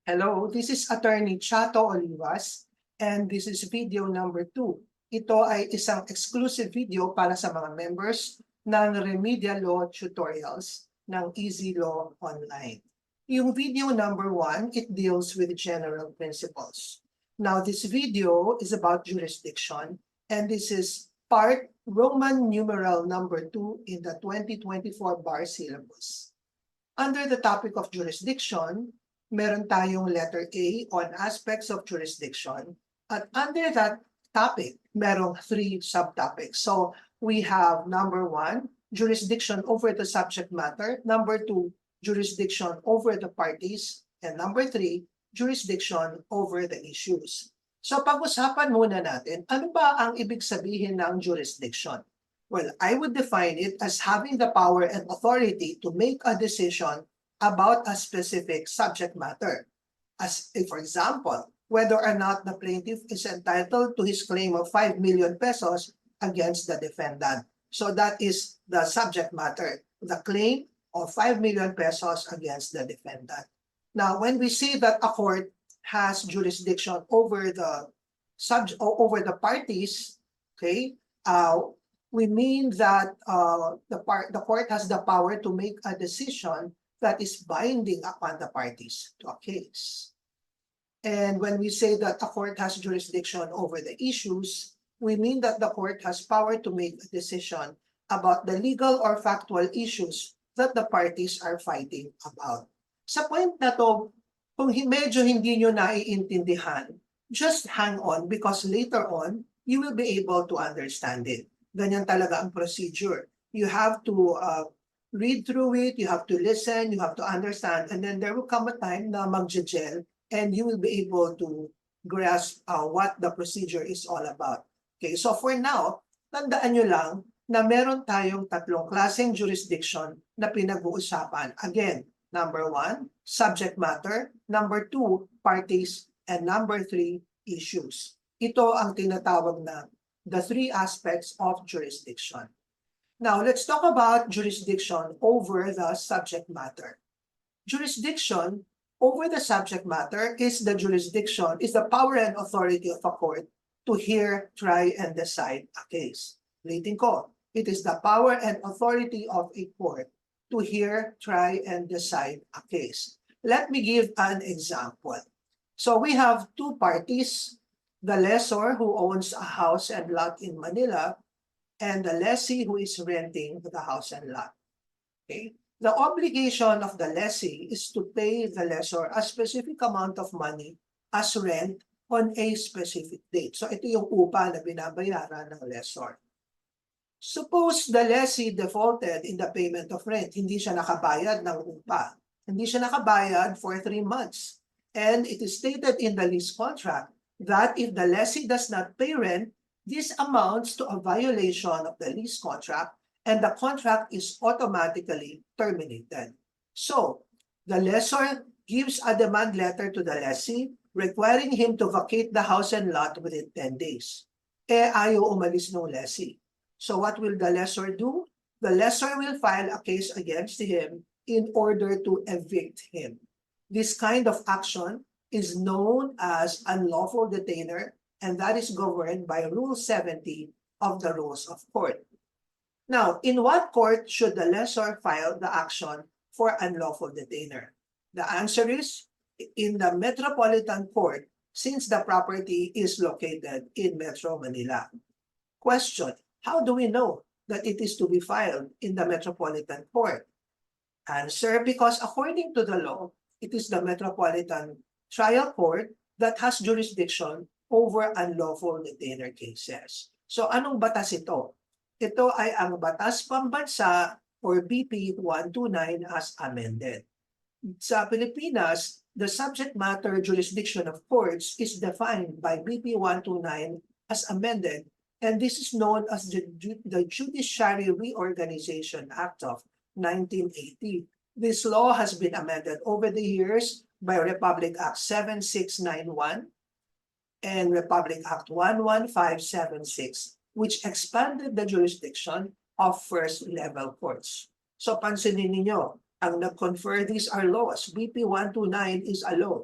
Hello, this is Attorney Chato Olivas and this is video number 2. Ito ay isang exclusive video para sa mga members ng Remedial Law Tutorials ng Easy Law Online. Yung video number 1, it deals with general principles. Now this video is about jurisdiction and this is part Roman numeral number 2 in the 2024 bar syllabus. Under the topic of jurisdiction, meron tayong letter A on aspects of jurisdiction. At under that topic, merong 3 subtopics. So we have number 1, jurisdiction over the subject matter. Number 2, jurisdiction over the parties. And number 3, jurisdiction over the issues. So pag-usapan muna natin, ano ba ang ibig sabihin ng jurisdiction? Well, I would define it as having the power and authority to make a decision about a specific subject matter. As for example, whether or not the plaintiff is entitled to his claim of 5 million pesos against the defendant. So that is the subject matter, the claim of 5 million pesos against the defendant. Now, when we say that a court has jurisdiction over the parties, okay, we mean that the court has the power to make a decision that is binding upon the parties to a case. And when we say that a court has jurisdiction over the issues, we mean that the court has power to make a decision about the legal or factual issues that the parties are fighting about. Sa point na to, kung medyo hindi nyo naiintindihan, just hang on because later on, you will be able to understand it. Ganyan talaga ang procedure. You have to read through it, you have to listen, you have to understand, and then there will come a time na mag-gel and you will be able to grasp what the procedure is all about. Okay, so for now, tandaan nyo lang na meron tayong 3 klaseng jurisdiction na pinag-uusapan. Again, number 1, subject matter. Number 2, parties. And number 3, issues. Ito ang tinatawag na the 3 aspects of jurisdiction. Now, let's talk about jurisdiction over the subject matter. Jurisdiction over the subject matter is the power and authority of a court to hear, try, and decide a case. Ulitin ko, it is the power and authority of a court to hear, try, and decide a case. Let me give an example. So we have 2 parties, the lessor who owns a house and lot in Manila, and the lessee who is renting the house and lot. Okay? The obligation of the lessee is to pay the lessor a specific amount of money as rent on a specific date. So ito yung upa na binabayaran ng lessor. Suppose the lessee defaulted in the payment of rent. Hindi siya nakabayad ng upa. Hindi siya nakabayad for 3 months. And it is stated in the lease contract that if the lessee does not pay rent, this amounts to a violation of the lease contract and the contract is automatically terminated. So, the lessor gives a demand letter to the lessee requiring him to vacate the house and lot within 10 days. Ayaw umalis ng lessee. So what will the lessor do? The lessor will file a case against him in order to evict him. This kind of action is known as unlawful detainer, and that is governed by Rule 70 of the Rules of Court. Now, in what court should the lessor file the action for unlawful detainer? The answer is in the Metropolitan Court, since the property is located in Metro Manila. Question: how do we know that it is to be filed in the Metropolitan Court? Answer: because according to the law, it is the Metropolitan Trial Court that has jurisdiction over unlawful detainer cases. So anong batas ito? Ito ay ang Batas Pambansa or BP 129 as amended. Sa Pilipinas, the subject matter jurisdiction of courts is defined by BP 129 as amended, and this is known as the Judiciary Reorganization Act of 1980. This law has been amended over the years by Republic Act 7691 and Republic Act 11576, which expanded the jurisdiction of first-level courts. So pansinin ninyo, ang nag-confer these are laws. BP 129 is a law.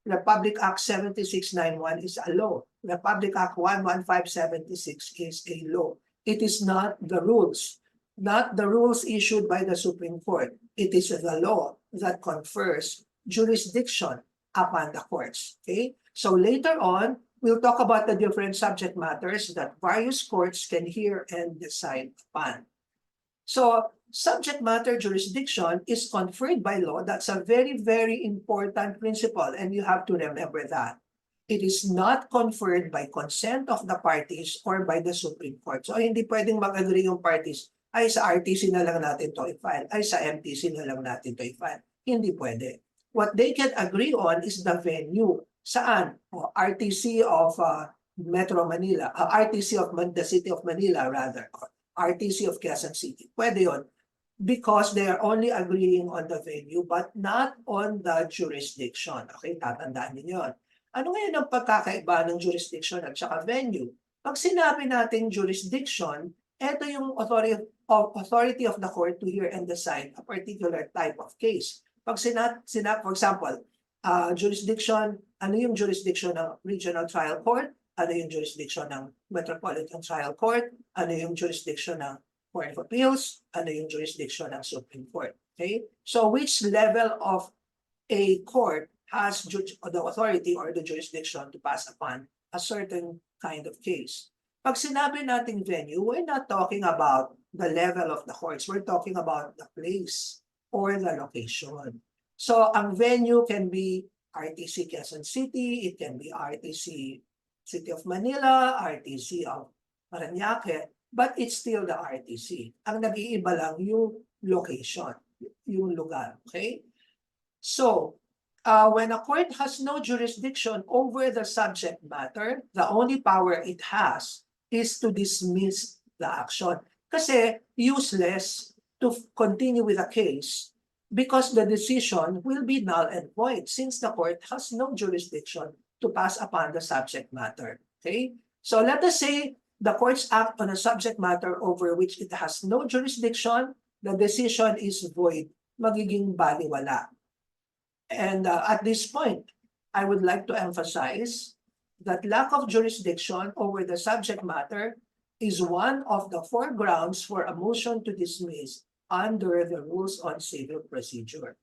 Republic Act 7691 is a law. Republic Act 11576 is a law. It is not the rules, not the rules issued by the Supreme Court. It is the law that confers jurisdiction upon the courts. Okay? So later on, we'll talk about the different subject matters that various courts can hear and decide upon. So subject matter jurisdiction is conferred by law. That's a very, very important principle, and you have to remember that. It is not conferred by consent of the parties or by the Supreme Court. So hindi pwedeng mag-agree yung parties, ay sa RTC na lang natin to i-file, ay sa MTC na lang natin to i-file. Hindi pwede. What they can agree on is the venue. Saan? RTC of Metro Manila, RTC of the City of Manila rather, RTC of Quezon City. Pwede yun. Because they are only agreeing on the venue but not on the jurisdiction. Okay, tatandaan niyo yun. Ano ngayon ang pagkakaiba ng jurisdiction at saka venue? Pag sinabi natin jurisdiction, ito yung authority of the court to hear and decide a particular type of case. Pag for example, jurisdiction, ano yung jurisdiction ng Regional Trial Court? Ano yung jurisdiction ng Metropolitan Trial Court? Ano yung jurisdiction ng Court of Appeals? Ano yung jurisdiction ng Supreme Court? Okay? So which level of a court has the authority or the jurisdiction to pass upon a certain kind of case? Pag sinabi nating venue, we're not talking about the level of the courts. We're talking about the place or the location. So ang venue can be RTC Quezon City, it can be RTC City of Manila, RTC of Parañaque, but it's still the RTC. Ang nag-iiba lang yung location, yung lugar, okay? So, when a court has no jurisdiction over the subject matter, the only power it has is to dismiss the action. Kasi useless to continue with a case because the decision will be null and void since the court has no jurisdiction to pass upon the subject matter. Okay? So let us say the courts act on a subject matter over which it has no jurisdiction, the decision is void, magiging baliwala. And at this point, I would like to emphasize that lack of jurisdiction over the subject matter is one of the 4 grounds for a motion to dismiss under the rules on civil procedure.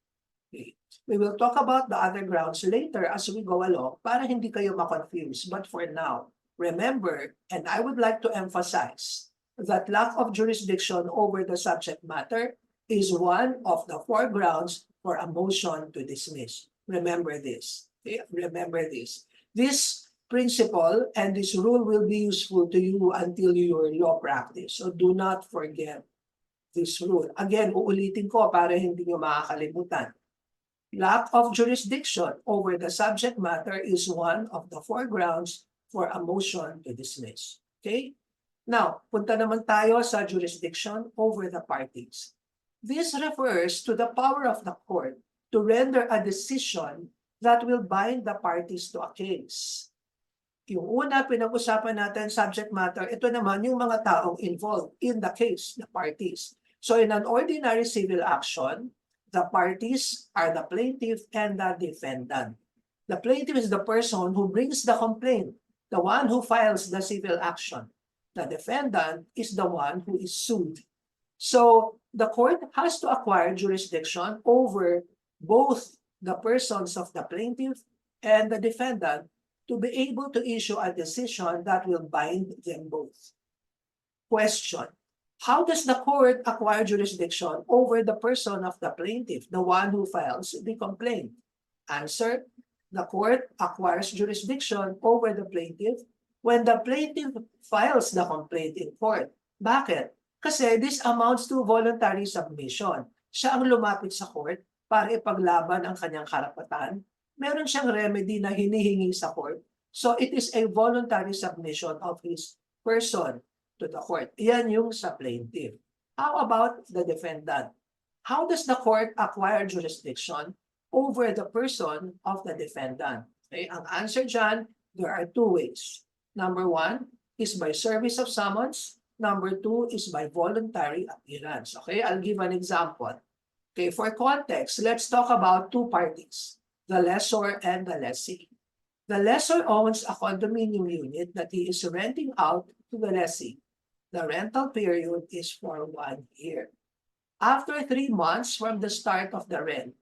Okay. We will talk about the other grounds later as we go along para hindi kayo ma-confuse. But for now, remember, and I would like to emphasize, that lack of jurisdiction over the subject matter is one of the 4 grounds for a motion to dismiss. Remember this. Okay? Remember this. This principle and this rule will be useful to you until your law practice. So do not forget this rule. Again, uulitin ko para hindi nyo makakalimutan. Lack of jurisdiction over the subject matter is one of the 4 grounds for a motion to dismiss. Okay? Now, punta naman tayo sa jurisdiction over the parties. This refers to the power of the court to render a decision that will bind the parties to a case. Yung una, pinag-usapan natin subject matter, ito naman yung mga taong involved in the case, the parties. So in an ordinary civil action, the parties are the plaintiff and the defendant. The plaintiff is the person who brings the complaint, the one who files the civil action. The defendant is the one who is sued. So the court has to acquire jurisdiction over both the persons of the plaintiff and the defendant to be able to issue a decision that will bind them both. Question: how does the court acquire jurisdiction over the person of the plaintiff, the one who files the complaint? Answer: the court acquires jurisdiction over the plaintiff when the plaintiff files the complaint in court. Bakit? Kasi this amounts to voluntary submission. Siya ang lumapit sa court para ipaglaban ang kanyang karapatan. Meron siyang remedy na hinihingi sa court. So it is a voluntary submission of his person to the court. Yan yung sa plaintiff. How about the defendant? How does the court acquire jurisdiction over the person of the defendant? Okay, ang answer dyan, there are 2 ways. Number 1 is by service of summons. Number 2 is by voluntary appearance. Okay, I'll give an example. Okay, for context, let's talk about 2 parties. the lessor and the lessee. The lessor owns a condominium unit that he is renting out to the lessee. The rental period is for 1 year. After 3 months from the start of the rent,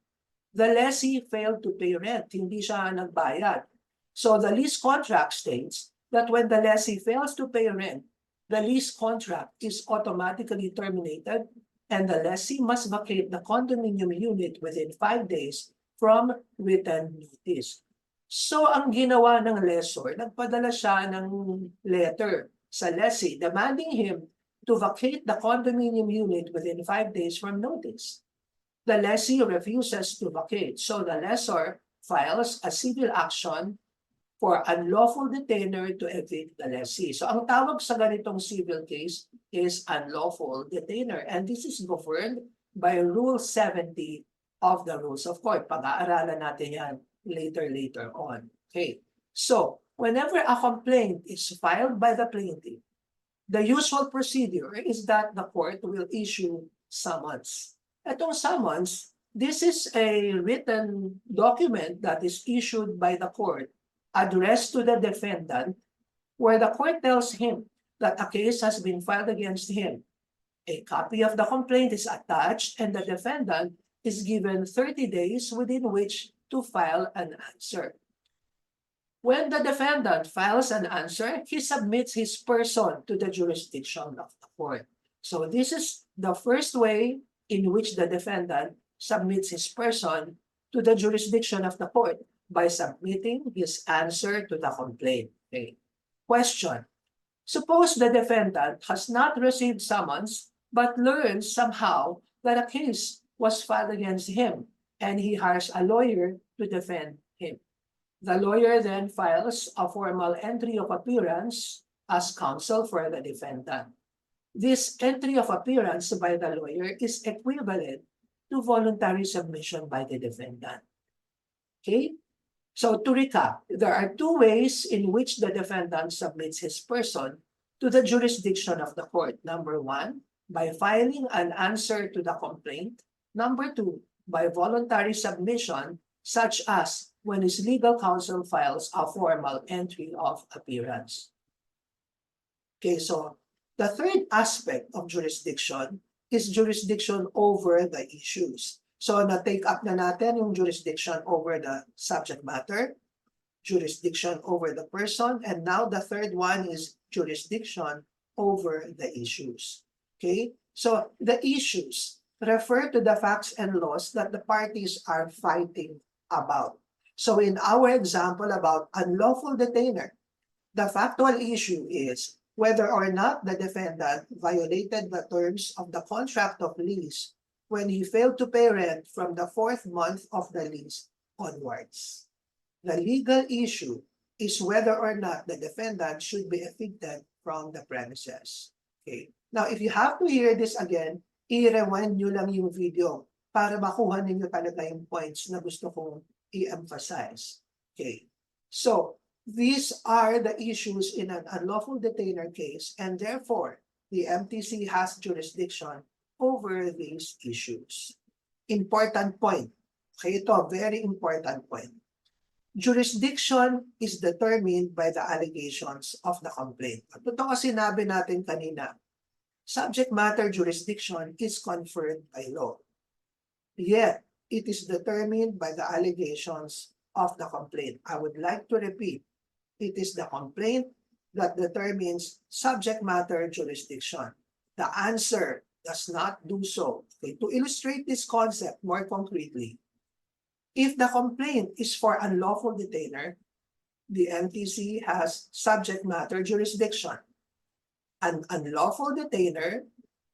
the lessee failed to pay rent. Hindi siya nagbayad. So the lease contract states that when the lessee fails to pay rent, the lease contract is automatically terminated and the lessee must vacate the condominium unit within 5 days from written notice. So ang ginawa ng lessor, nagpadala siya ng letter sa lessee demanding him to vacate the condominium unit within 5 days from notice. The lessee refuses to vacate, so the lessor files a civil action for unlawful detainer to evict the lessee. So ang tawag sa ganitong civil case is unlawful detainer, and this is governed by Rule 70 of the Rules of Court. Pag-aaralan natin yan later on. Okay, so whenever a complaint is filed by the plaintiff, the usual procedure is that the court will issue summons. Itong summons, this is a written document that is issued by the court addressed to the defendant, where the court tells him that a case has been filed against him. A copy of the complaint is attached and the defendant is given 30 days within which to file an answer. When the defendant files an answer, he submits his person to the jurisdiction of the court. So this is the first way in which the defendant submits his person to the jurisdiction of the court, by submitting his answer to the complaint. Okay. Question. Suppose the defendant has not received summons but learns somehow that a case was filed against him and he hires a lawyer to defend him. The lawyer then files a formal entry of appearance as counsel for the defendant. This entry of appearance by the lawyer is equivalent to voluntary submission by the defendant. Okay? So to recap, there are 2 ways in which the defendant submits his person to the jurisdiction of the court. Number 1, by filing an answer to the complaint. Number 2, by voluntary submission, such as when his legal counsel files a formal entry of appearance. Okay, so the third aspect of jurisdiction is jurisdiction over the issues. So na-take up na natin yung jurisdiction over the subject matter, jurisdiction over the person, and now the third one is jurisdiction over the issues. Okay, so the issues refer to the facts and laws that the parties are fighting about. So in our example about unlawful detainer, the factual issue is whether or not the defendant violated the terms of the contract of lease when he failed to pay rent from the 4th month of the lease onwards. The legal issue is whether or not the defendant should be evicted from the premises. Okay. Now, if you have to hear this again, i-rewind nyo lang yung video para makuha ninyo talaga yung points na gusto kong i-emphasize. Okay. So, these are the issues in an unlawful detainer case, and therefore, the MTC has jurisdiction over these issues. Important point. Okay, ito, very important point. Jurisdiction is determined by the allegations of the complaint. At ito kasi sinabi natin kanina, subject matter jurisdiction is conferred by law. Yet, it is determined by the allegations of the complaint. I would like to repeat, it is the complaint that determines subject matter jurisdiction. The answer does not do so. Okay, to illustrate this concept more concretely, if the complaint is for unlawful detainer, the MTC has subject matter jurisdiction. An unlawful detainer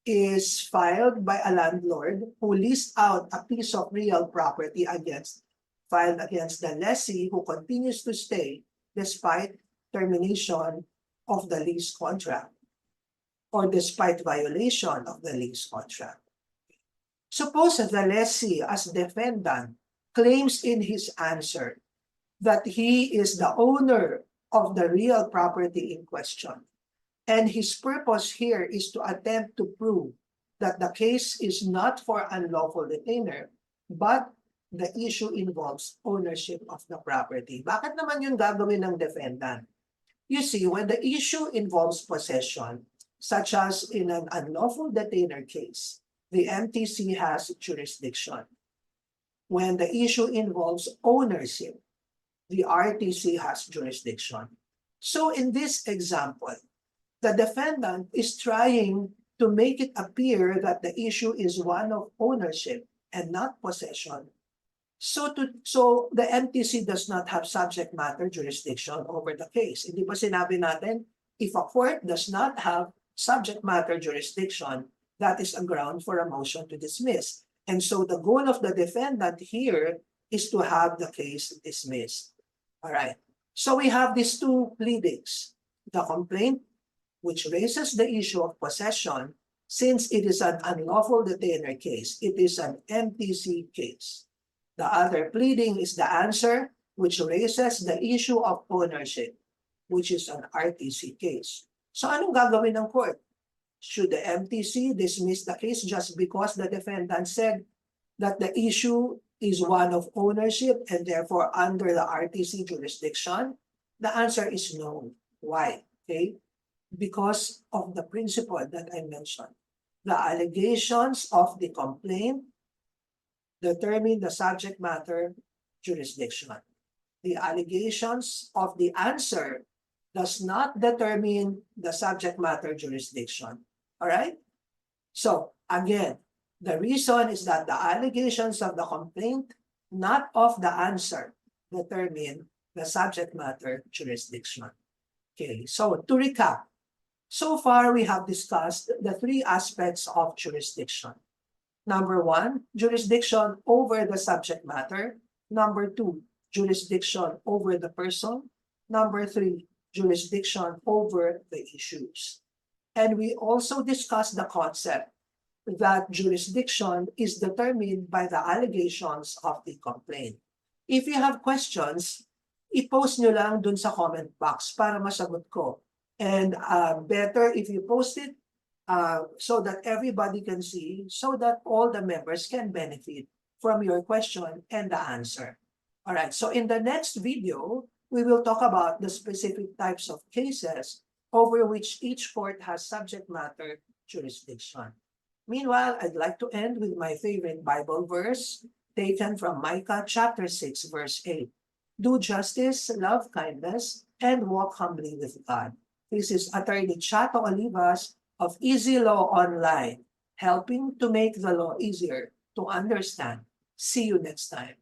is filed by a landlord who leased out a piece of real property filed against the lessee who continues to stay despite termination of the lease contract or despite violation of the lease contract. Suppose that the lessee as defendant claims in his answer that he is the owner of the real property in question. And his purpose here is to attempt to prove that the case is not for unlawful detainer, but the issue involves ownership of the property. Bakit naman yun gagawin ng defendant? You see, when the issue involves possession, such as in an unlawful detainer case, the MTC has jurisdiction. When the issue involves ownership, the RTC has jurisdiction. So in this example, the defendant is trying to make it appear that the issue is one of ownership and not possession. So the MTC does not have subject matter jurisdiction over the case. Hindi ba sinabi natin, if a court does not have subject matter jurisdiction, that is a ground for a motion to dismiss. And so the goal of the defendant here is to have the case dismissed. All right. So we have these two pleadings. The complaint, which raises the issue of possession, since it is an unlawful detainer case, it is an MTC case. The other pleading is the answer, which raises the issue of ownership, which is an RTC case. So anong gagawin ng court? Should the MTC dismiss the case just because the defendant said that the issue is one of ownership and therefore under the RTC jurisdiction? The answer is no. Why? Okay? Because of the principle that I mentioned. The allegations of the complaint determine the subject matter jurisdiction. The allegations of the answer does not determine the subject matter jurisdiction. All right? So again, the reason is that the allegations of the complaint, not of the answer, determine the subject matter jurisdiction. Okay, so to recap, so far we have discussed the three aspects of jurisdiction. Number one, jurisdiction over the subject matter. Number two, jurisdiction over the person. Number three, jurisdiction over the issues. And we also discussed the concept that jurisdiction is determined by the allegations of the complaint. If you have questions, i-post nyo lang dun sa comment box para masagot ko. And better if you post it so that everybody can see, so that all the members can benefit from your question and the answer. All right, so in the next video, we will talk about the specific types of cases over which each court has subject matter jurisdiction. Meanwhile, I'd like to end with my favorite Bible verse taken from Micah chapter 6, verse 8. Do justice, love kindness, and walk humbly with God. This is Attorney Chato Olivas of Easy Law Online, helping to make the law easier to understand. See you next time.